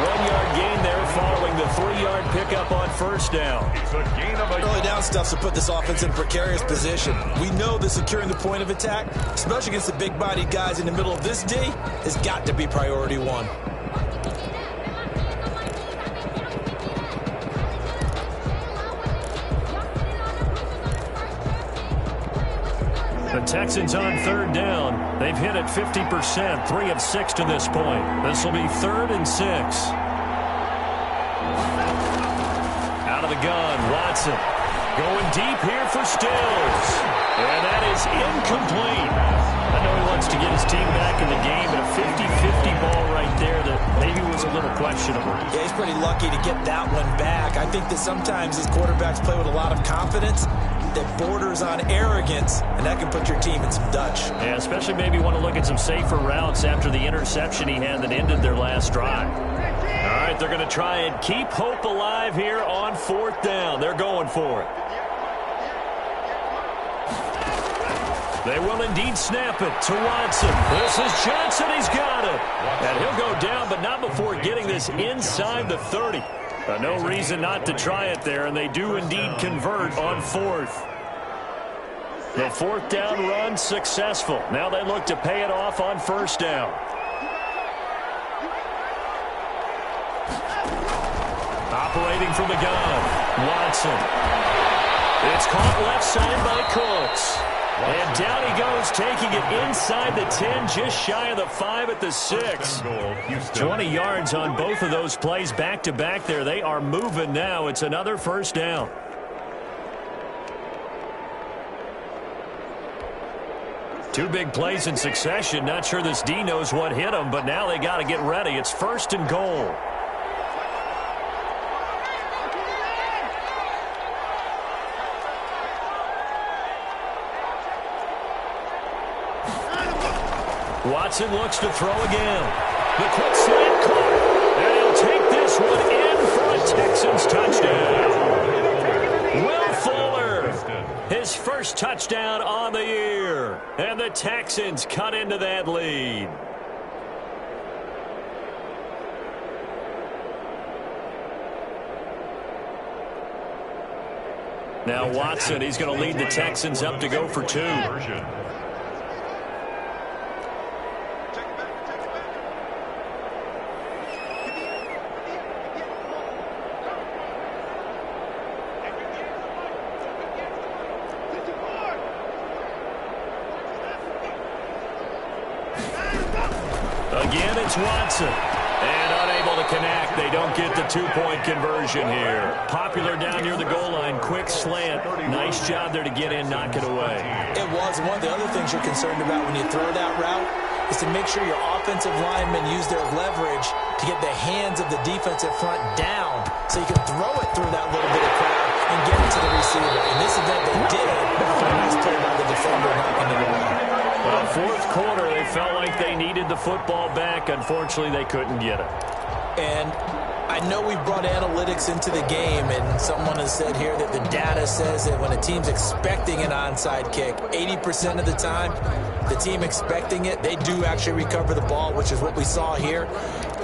1-yard gain there following the 3-yard pickup on first down. Early down stuff to put this offense in a precarious position. We know that securing the point of attack, especially against the big-bodied guys in the middle of this D, has got to be priority one. The Texans on 3rd down. They've hit it 50%, 3 of 6 to this point. This will be 3rd and 6. Out of the gun, Watson. Going deep here for Stills. And that is incomplete. I know he wants to get his team back in the game, but a 50-50 ball right there that maybe was a little questionable. Yeah, he's pretty lucky to get that one back. I think that sometimes these quarterbacks play with a lot of confidence that borders on arrogance, and that can put your team in some Dutch. Yeah, especially maybe want to look at some safer routes after the interception he had that ended their last drive. All right, they're going to try and keep hope alive here on 4th down. They're going for it. They will indeed snap it to Watson. This is Johnson. He's got it. And he'll go down, but not before getting this inside the 30. No reason not to try it there, and they do indeed convert on fourth. The fourth down run successful. Now they look to pay it off on first down. Operating from the gun, Watson. It's caught left side by Cooks. And down he goes, taking it inside the 10, just shy of the 5 at the 6. 20 yards on both of those plays back-to-back there. They are moving now. It's another first down. Two big plays in succession. Not sure this D knows what hit him, but now they got to get ready. It's first and goal. Watson looks to throw again. The quick slant caught. And he'll take this one in for a Texans touchdown. Will Fuller, his first touchdown on the year. And the Texans cut into that lead. Now Watson, he's going to lead the Texans up to go for 2. Again, it's Watson. And unable to connect. They don't get the 2-point conversion here. Popular down near the goal line. Quick slant. Nice job there to get in, knock it away. It was. One of the other things you're concerned about when you throw that route is to make sure your offensive linemen use their leverage to get the hands of the defensive front down so you can throw it through that little bit of crowd and get it to the receiver. In this event, they did it after a nice play by the defender knocking it away. Well, fourth quarter, they felt like they needed the football back. Unfortunately, they couldn't get it. And I know we brought analytics into the game, and someone has said here that the data says that when a team's expecting an onside kick, 80% of the time, the team expecting it, they do actually recover the ball, which is what we saw here.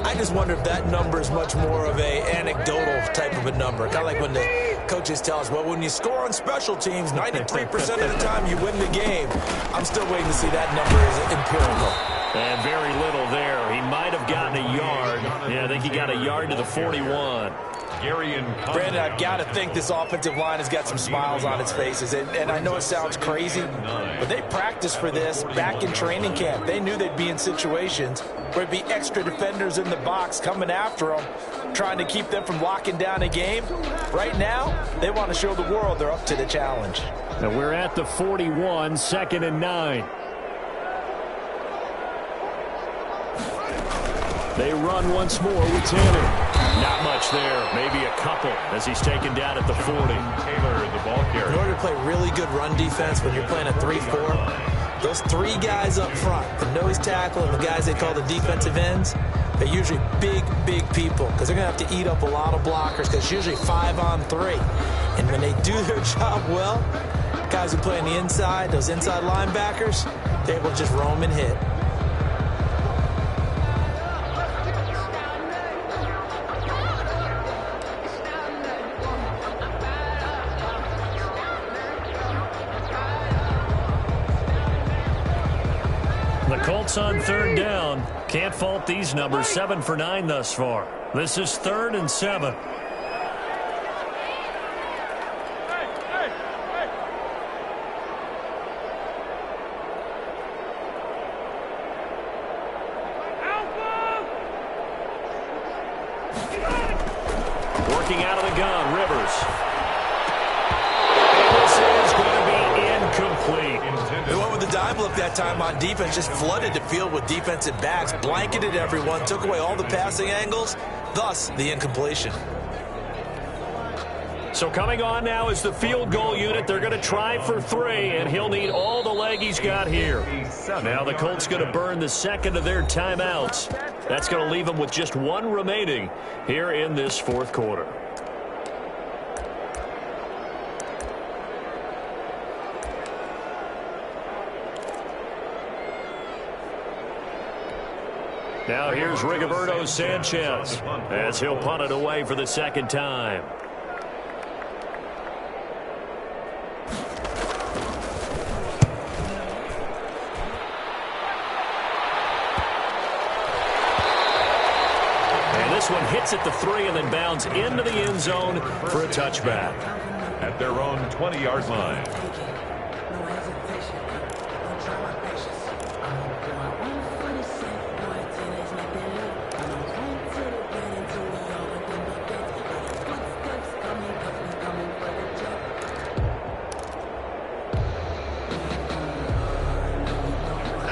I just wonder if that number is much more of a anecdotal type of a number. Kind of like when the coaches tell us, well, when you score on special teams, 93% of the time you win the game. I'm still waiting to see that number as empirical. And very little there. He might have gotten a yard. Yeah, I think he got a yard to the 41. Brandon, I've got to think this offensive line has got some smiles on its faces. And I know it sounds crazy, but they practiced for this back in training camp. They knew they'd be in situations where it'd be extra defenders in the box coming after them, trying to keep them from locking down a game. Right now, they want to show the world they're up to the challenge. And we're at the 41, 2nd and 9. They run once more with Taylor. Not much there. Maybe a couple as he's taken down at the 40. Taylor, the ball carrier. In order to play really good run defense when you're playing a 3-4, those 3 guys up front, the nose tackle and the guys they call the defensive ends, they're usually big, big people because they're going to have to eat up a lot of blockers because it's usually 5-on-3. And when they do their job well, guys who play on the inside, those inside linebackers, they're able to just roam and hit. The Colts on 3rd down. Can't fault these numbers. 7 for 9 thus far. This is 3rd and 7. Working out of the gun, Rivers. And this is going to be incomplete. They went with the dime look that time on defense, just flooded the field with defensive backs, blanketed everyone, took away all the passing angles, thus the incompletion. So coming on now is the field goal unit. They're going to try for 3, and he'll need all the leg he's got here. Now the Colts going to burn the second of their timeouts. That's going to leave them with just 1 remaining here in this 4th quarter. Now here's Rigoberto Sanchez as he'll punt it away for the second time. And this one hits at the 3 and then bounds into the end zone for a touchback. At their own 20-yard line.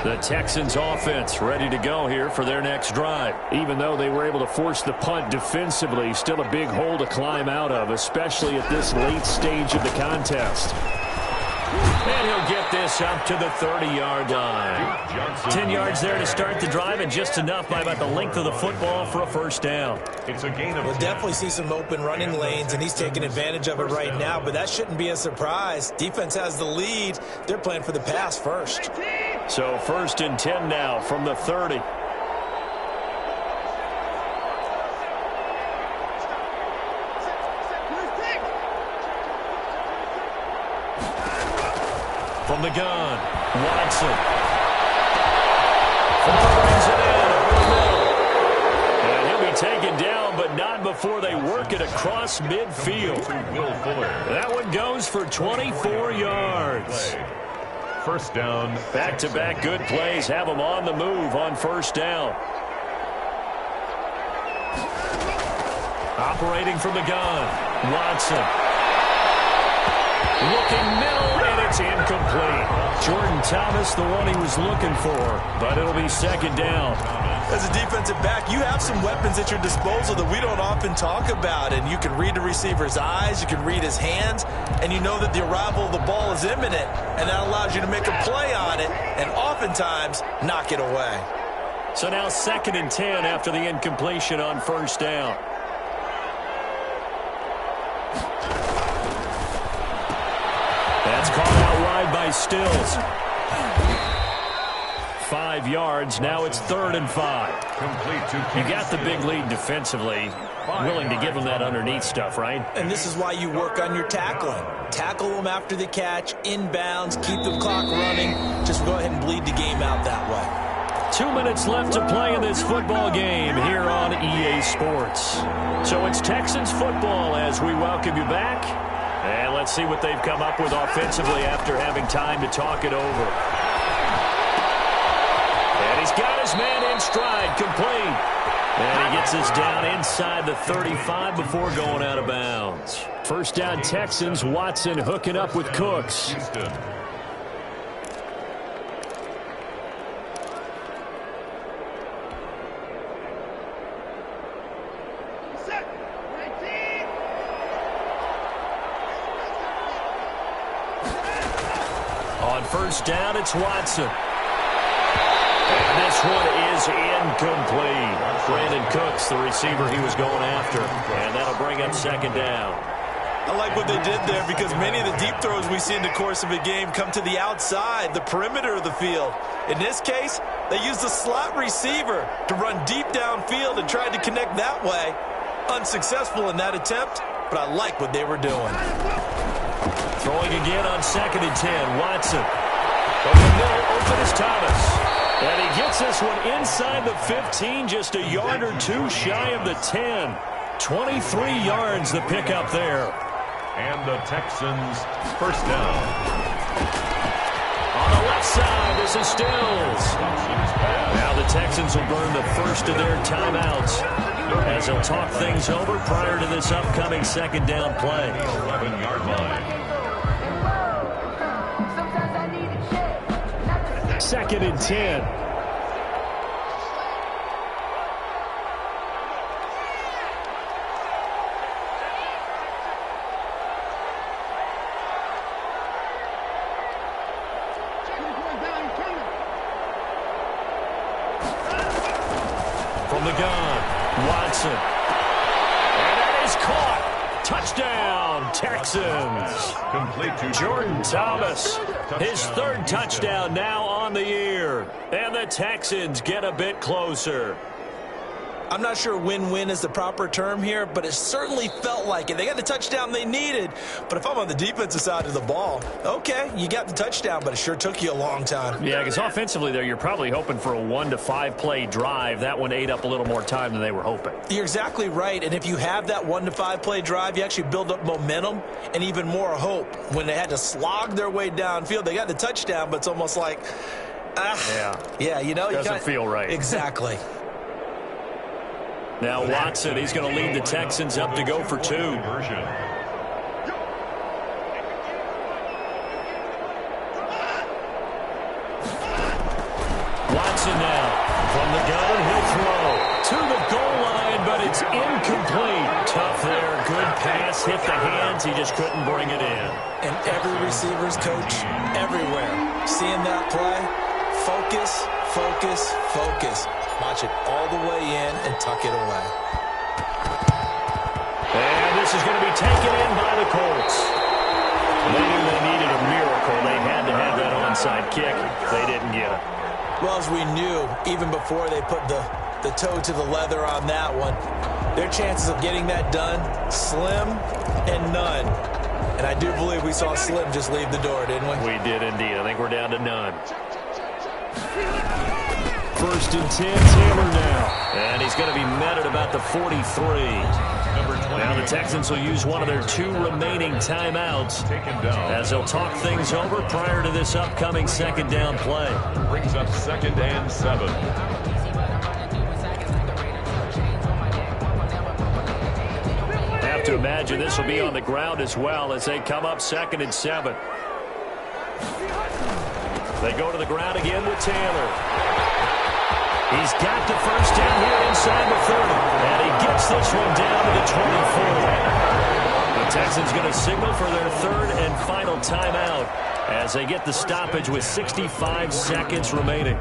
The Texans offense ready to go here for their next drive. Even though they were able to force the punt defensively, still a big hole to climb out of, especially at this late stage of the contest. And he'll get this up to the 30-yard line. 10 yards there to start the drive, and just enough by about the length of the football for a first down. It's a gain of We'll definitely see some open running lanes, and he's taking advantage of it right now, but that shouldn't be a surprise. Defense has the lead. They're playing for the pass first. So 1st and 10 now from the 30. From the gun, Watson. Brings it in over the middle. And he'll be taken down, but not before they work it across midfield. That one goes for 24 yards. First down. Back-to-back good plays have them on the move on first down. Operating from the gun, Watson. Looking middle, and it's incomplete. Jordan Thomas, the one he was looking for, but it'll be second down. As a defensive back, you have some weapons at your disposal that we don't often talk about, and you can read the receiver's eyes, you can read his hands, and you know that the arrival of the ball is imminent, and that allows you to make a play on it and oftentimes knock it away. So now 2nd and 10 after the incompletion on first down. That's caught out wide by Stills. 5 yards. Now it's 3rd and 5. Complete to You got the big lead defensively. Willing to give them that underneath stuff, right? And this is why you work on your tackling. Tackle them after the catch, inbounds, keep the clock running. Just go ahead and bleed the game out that way. 2 minutes left to play in this football game here on EA Sports. So it's Texans football as we welcome you back. And let's see what they've come up with offensively after having time to talk it over. And he's got his man in stride, complete. And he gets us down inside the 35 before going out of bounds. First down Texans, Watson hooking up with Cooks. Houston. On first down, it's Watson. And this one is incomplete. Brandon Cooks, the receiver he was going after. And that'll bring up second down. I like what they did there because many of the deep throws we see in the course of a game come to the outside, the perimeter of the field. In this case, they used the slot receiver to run deep downfield and tried to connect that way. Unsuccessful in that attempt, but I like what they were doing. Throwing again on 2nd and 10, Watson. Over the middle, open is Thomas. And he gets this one inside the 15, just a yard or two shy of the 10. 23 yards the pickup there. And the Texans first down. On the left side, this is Stills. Now the Texans will burn the first of their timeouts as they'll talk things over prior to this upcoming second down play. 11-yard line. 2nd and 10. From the gun, Watson. And that is caught. Touchdown, Texans. Complete to Jordan Thomas, his third touchdown now on the year. And the Texans get a bit closer. I'm not sure win-win is the proper term here, but it certainly felt like it. They got the touchdown they needed, but if I'm on the defensive side of the ball, okay, you got the touchdown, but it sure took you a long time. Yeah, because offensively there, you're probably hoping for a 1 to 5 play drive. That one ate up a little more time than they were hoping. You're exactly right, and if you have that 1 to 5 play drive, you actually build up momentum and even more hope. When they had to slog their way downfield, they got the touchdown, but it's almost like, yeah, you know. Doesn't feel right. Exactly. Now Watson, he's going to lead the Texans up to go for 2. Watson now from the gun, he'll throw to the goal line, but it's incomplete. Tough there, good pass, hit the hands, he just couldn't bring it in. And every receiver's coach everywhere, seeing that play, focus, focus, focus. Watch it all the way in and tuck it away. And this is going to be taken in by the Colts. They knew they needed a miracle. They had to have that onside kick. They didn't get it. Well, as we knew, even before they put the toe to the leather on that one, their chances of getting that done, slim and none. And I do believe we saw Slim just leave the door, didn't we? We did indeed. I think we're down to none. 1st and 10, Taylor now. And he's going to be met at about the 43. Now the Texans will use one of their 2 remaining timeouts as they'll talk things over prior to this upcoming 2nd down play. brings up 2nd and 7. Have to imagine this will be on the ground as well as they come up 2nd and 7. They go to the ground again with Taylor. He's got the 1st down here inside the 30. And he gets this one down to the 24. The Texans going to signal for their 3rd and final timeout as they get the stoppage with 65 seconds remaining.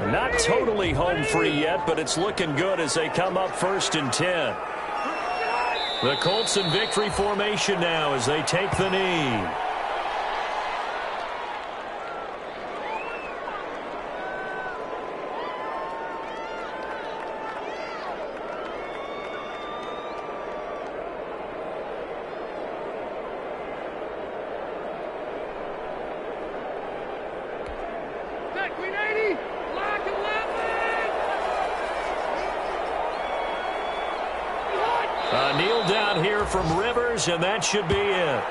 Not totally home free yet, but it's looking good as they come up 1st and 10. The Colts in victory formation now as they take the knee. Kneel down here from Rivers, and that should be it.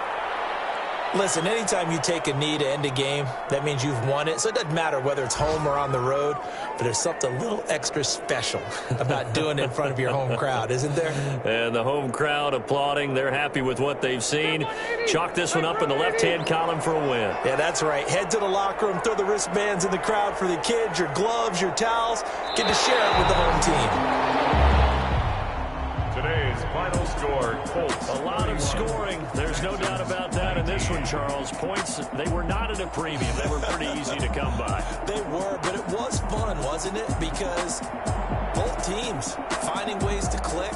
Listen, anytime you take a knee to end a game, that means you've won it. So it doesn't matter whether it's home or on the road, but there's something a little extra special about doing it in front of your home crowd, isn't there? And the home crowd applauding. They're happy with what they've seen. Chalk this one up in the left-hand column for a win. Yeah, that's right. Head to the locker room, throw the wristbands in the crowd for the kids, your gloves, your towels. Get to share it with the home team. Today's final score, Colts. A lot of scoring. There's no doubt about that in this one, Charles. Points, they were not at a premium. They were pretty easy to come by. They were, but it was fun, wasn't it? Because both teams finding ways to click.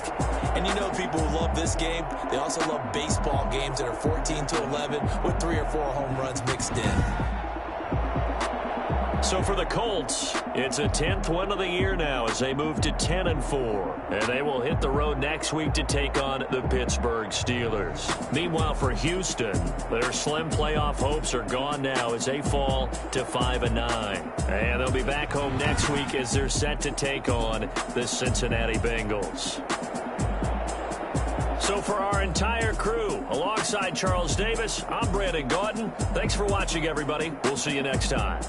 And you know people who love this game, they also love baseball games that are 14-11 with 3 or 4 home runs mixed in. So for the Colts, it's a 10th win of the year now as they move to 10-4. And they will hit the road next week to take on the Pittsburgh Steelers. Meanwhile, for Houston, their slim playoff hopes are gone now as they fall to 5-9. And they'll be back home next week as they're set to take on the Cincinnati Bengals. So for our entire crew, alongside Charles Davis, I'm Brandon Gaudin. Thanks for watching, everybody. We'll see you next time.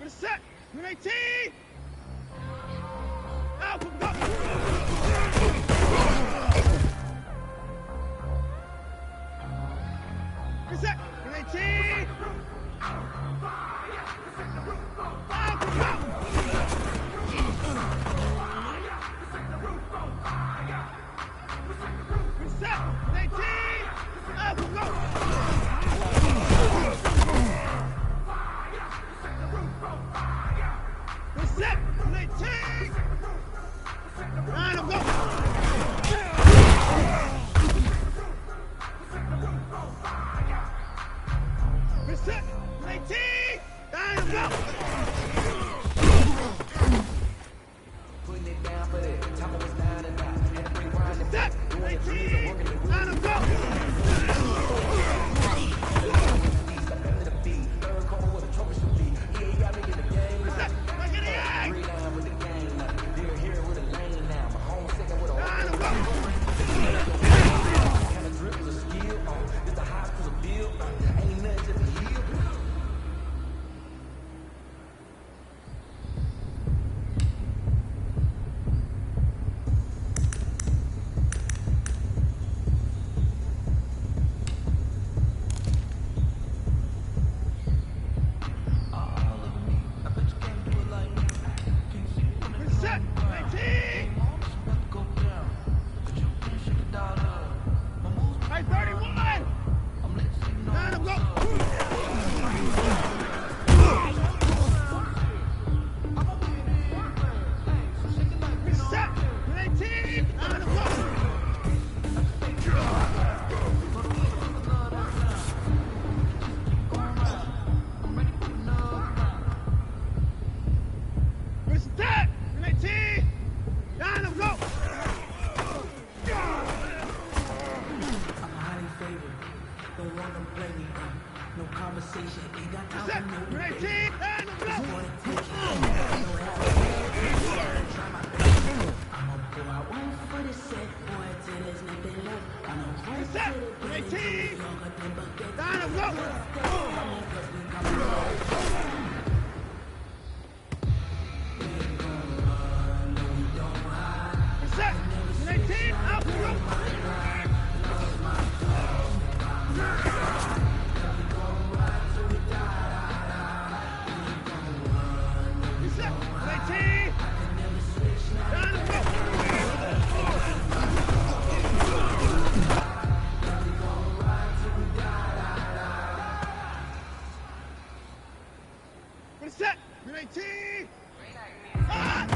Set. Ready, team. Out, go. Set. Ready, team. Out, go. Set. Ready, team. Out, go. Set. Ready, team. Out, go. Set. Ready, team. Out, go. Putting it down for that. Top of us down and out. Had to bring grind and Set. Ready, team. Out, go. Back to the beat. Third quarter with a trophy should be. He ain't got me in the game. Set. Look at the eye. Three line with the game now. They're here with a lane now. My home second with a Out, go. kind of drip is a skill. It's the highest for the bill. Ain't nothing just a heel. Set. Ready, team. Hey, 31. Out, go. Set. Ready, team. Out, go. Set. Ready, team. Out, go. I'm highly favored. Don't want to play me. No conversation. Ain't got time Set. for no Ready, debate. team. Out, go. I'm gonna pull out one for the set, boy, till there's nothing left. I know one Set. to the Ready, play, team. longer than buckets. Out, go. Set. Ready, team. Out, go. Set. Ready, team. Out, go. Set. Ready, team. Ah!